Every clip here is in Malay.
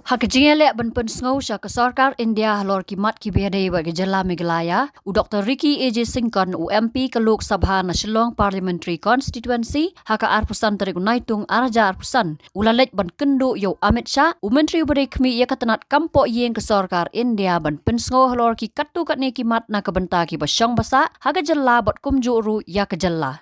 Hak jingele ban pen sngow sha ka sarkar India halor ki mat ki bede wa ke jala Meghalaya u Dr. Ricky AJ Singkon u MP ke Lok Sabha na Shillong Parliamentary Constituency haka arpusan tarik naitung araja arpusan ulalej ban kendo yo Amit Shah u Menteri Ubari Khmi ya katanat kampo yeng ke sarkar India ban pen sngow halor ki katu kat ne ki mat na ka banta ki basyang basa haka jala bot kumju ru ya ke jala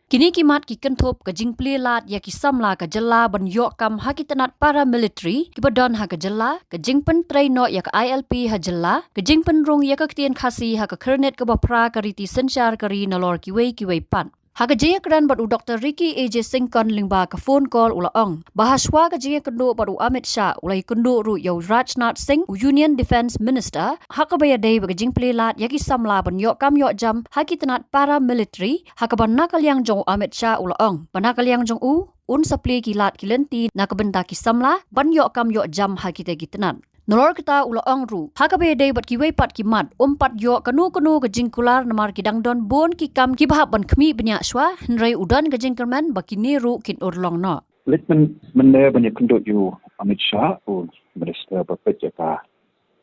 Kini kimat ki kentup ke jing plilat ya ki samla ke jela ban yok kam ha ki tanat paramilitary ki badon ha ke jela ke jing pen traino ya ke ILP ha jela ke jing pen rung ya ke tien khasi ha ke kernet ke bapra ke riti senchar kari nalor ki wei pan ha ke jaya kran bad u Dr. Ricky AJ Singkon lingba ke phone call ula ong bahaswa ke jaya kendo bad u Amit Shah ulai kendo ru yo Rajnath Singh u Union Defence Minister ha ke baya dei ke jing plilat ya ki samla ban yok kam yok jam ha ki tanat paramilitary ha ke ban nakal yang jong Amit Shah ula ong banakal yang jong u un sapli ki lat ki lenti na ke benta ki samla ban yok kam yok jam ha ki te ki tanat Nolor kita ula ong ru haka be dei bat ki wei pat ki mat pat yo kanu ke jingkular namar ki dangdon bon ki kam ki bahap ban khmi bnya shwa nrei udan ke jingkerman bakini ru kin urlong no Litman mende banyak kunduk yu Amit Shah u Minister Berpejaka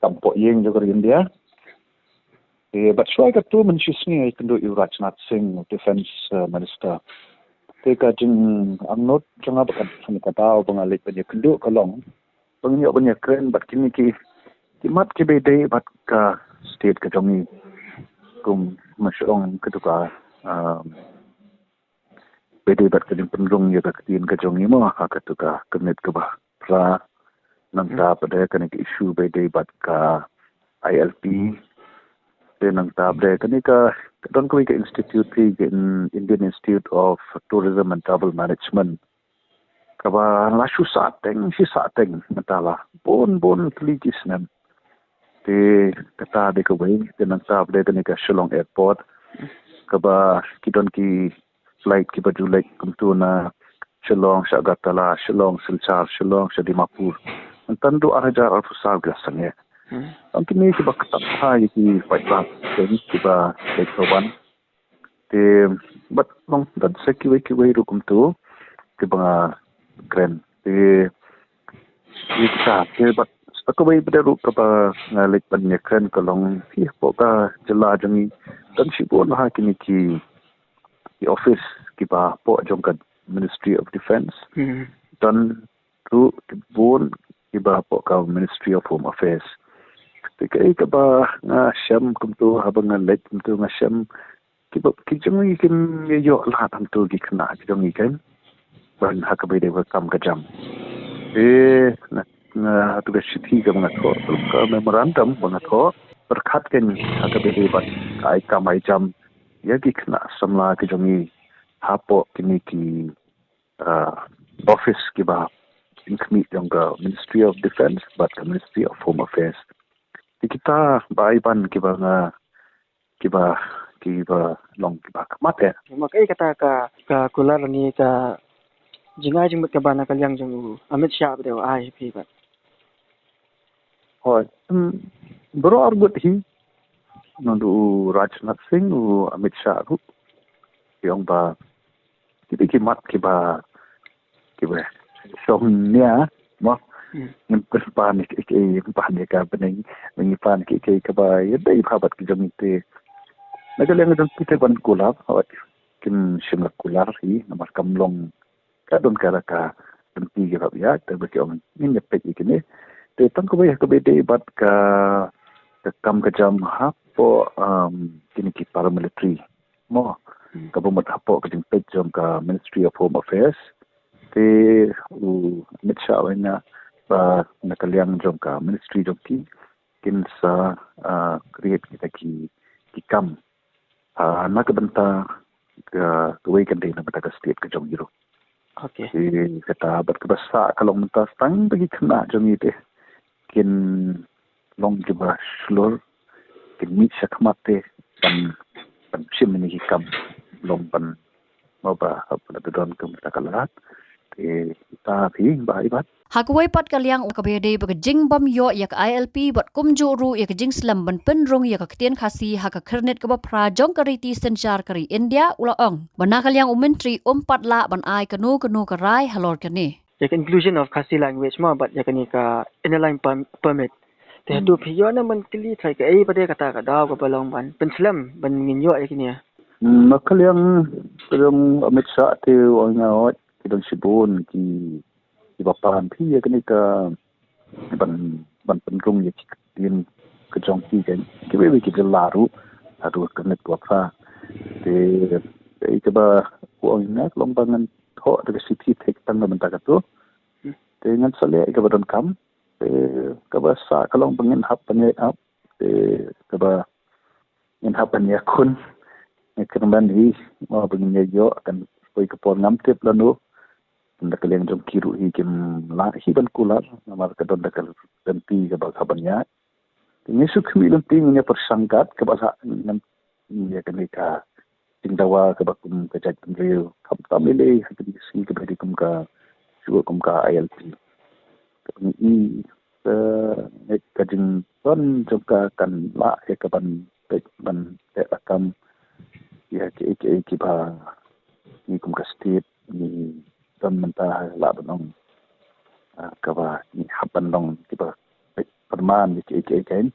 Kampok Yeng juga India. Bat shwai ka tu mensyisni kunduk yu Rajnath Singh Defence Minister. Teka jing angnot jangan bakat kata pengalik banyak kunduk kalong. Pengiyok banyak keren bat kini ki mat ki bedai bat ka state ka jongi kum masyong ketuka bedai bat ka penrung ya ka ketin ka jongi mo ha ketuka kenet ke bah pra nangta pada kani ke isu bedai bat ka ILP dan nangta pada kani ka don ko ke institute ke Indian Institute of Tourism and Travel Management kaba lasu sateng matala bon tuligis nam te kata de ko wei de nang tab de ne ka Shillong Airport kaba kidon ki flight ki baju like kumtu na Shillong Shagatala Shillong Silchar Shillong Dimapur antandu arajar alfusar gasange antini ki bakta ha ki fight back ki ba one te but long dan seki wei rukum tu ki ba keren di kita bat aku bayi pada ru kapa ngalik banyak keren kalong hi poka jela jangi dan si bon ha kini ki office ki ba po jongkat Ministry of Defence dan ru ki bon ki ba po ka Ministry of Home Affairs tikai ka ba nga syam kumtu habang ngalik kumtu nga syam ki jangi kin yo la tam tu ki kena ki jangi kan ban hakabai de kam kajam na tugas sithi ka mga ko ka memorandum mga ko berkat kan hakabai de bat kai kamai jam ya ki kena samla ki jongi hapo kini ki office ki ba inkmi yang ka Ministry of Defence but ka Ministry of Home Affairs kita bai ban ki ba long ki ba mate makai kata ka kular ni ka jingai jing ka bana kalyang jong Amit Shah bdeu ILP bat hoy bro argut hi nandu Rajnath Singh u Amit Shah ru yang ba ki mat ki ba somnia mo ngin pan ki pan ka bening ngi pan ki ka ba dai phabat ki jong te nagaleng jong ki te ban kulap hawat kim shimla kular hi namar kamlong kadon karaka tempi ke ya terbeki orang ini pek ikini te tang ko ya ko bede bat ka kam ka jam hapo kini ki paramilitary mo ka bomat hapo ka jing pek jam ka Ministry of Home Affairs te u mitsa wena ba nakaliang jam ka Ministry jam ki kin sa create kita ki kam nak benta ka wei kan dei na bata state ka jong hero okay kata berkebasa kalau mentas tang bagi kena jami deh kin long jeba slur kin mit sakmate pan simini hikam long pan moba apa don kem takalat ta thi bai bat Hakuway pat kalyang ukabede baga jing bam yo yak ILP bat kumju ru yak jing slam ban penrung yak ketien khasi haka kernet ke bapra jong kariti senchar kari India ula ong. Bana kalyang menteri pat la ban ai kanu karai halor kene. ya inclusion of Khasi language ma but ya kani ka inline permit te tu phiyo na man kili thai ka ei pade kata ka daw ka balong ban penslam ban ngin yo ai kini Makaliang Amit Shah te ang awat kidang sibon ki ibapan pi kani ka ban penrung ya kitin kejong ki kan ki be ki laru adu kanet ko fa te coba uang nak lombangan ho de city tek tang na benta tu te ngan sale ka badon kam te ka ba sa kalong bangin hap panye up te ka ba in hap panye kun kerban hi mau bangin yo akan poi ka por ngam tep lanu ndak leng jom kiru hi kim la hi ban kular namar ka don dakal tempi ka ba khabanya ni sukmi lempi ni persangkat ka ba ngam ya ka Singdawa ke bakum ke chat real kam tamile hakin si ke bari kum ka suwa kum ka ILP ni nek kajin ton joka kan la ke ban te akam ya ke ba ni kum ka state ni ton menta la banong ka ba ni hapan dong ke ba perman ni ke kain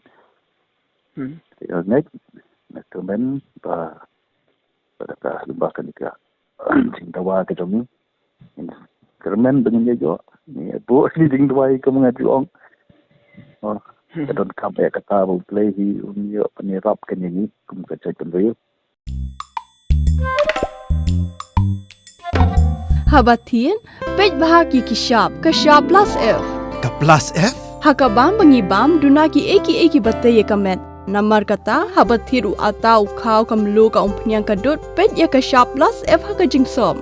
nek kemen ba pada lembaga nikah Singdawa ke jom kermen dengan jo ni bo ni Singdawa ke mengaju ong kadon kampai kata bo play hi unyo penirap kan ini kum ka cai penrio Habatin pej bahagi kishap ka plus F ka plus F hakabam bangibam dunaki eki batay kamet Namar kata habat thiru atau khau kamlu ka umpnyang kadut pet ya ka sharp plus F ha ka jingsom.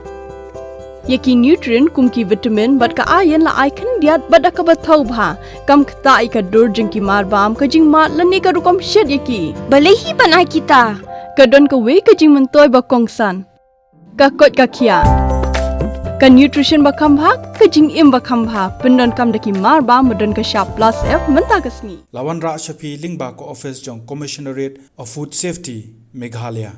Yaki nutrient kum ki vitamin bat ka iron la icon diat bat ka bathau bha kam khta I ka dur jing ki mar bam ka jing mat lani ka rukom shed yaki. Balehi banai kita. Ka don ka we ka jing mentoy ba kongsan. Ka kot ka kia. Ka nutrition ba kham bha ka jing im ba kham bha pendon kam daki mar bam modon ka sharp plus F menta ka sngi. Lawan Ra Shafi Lingba ko office jong Commissionerate of Food Safety Meghalaya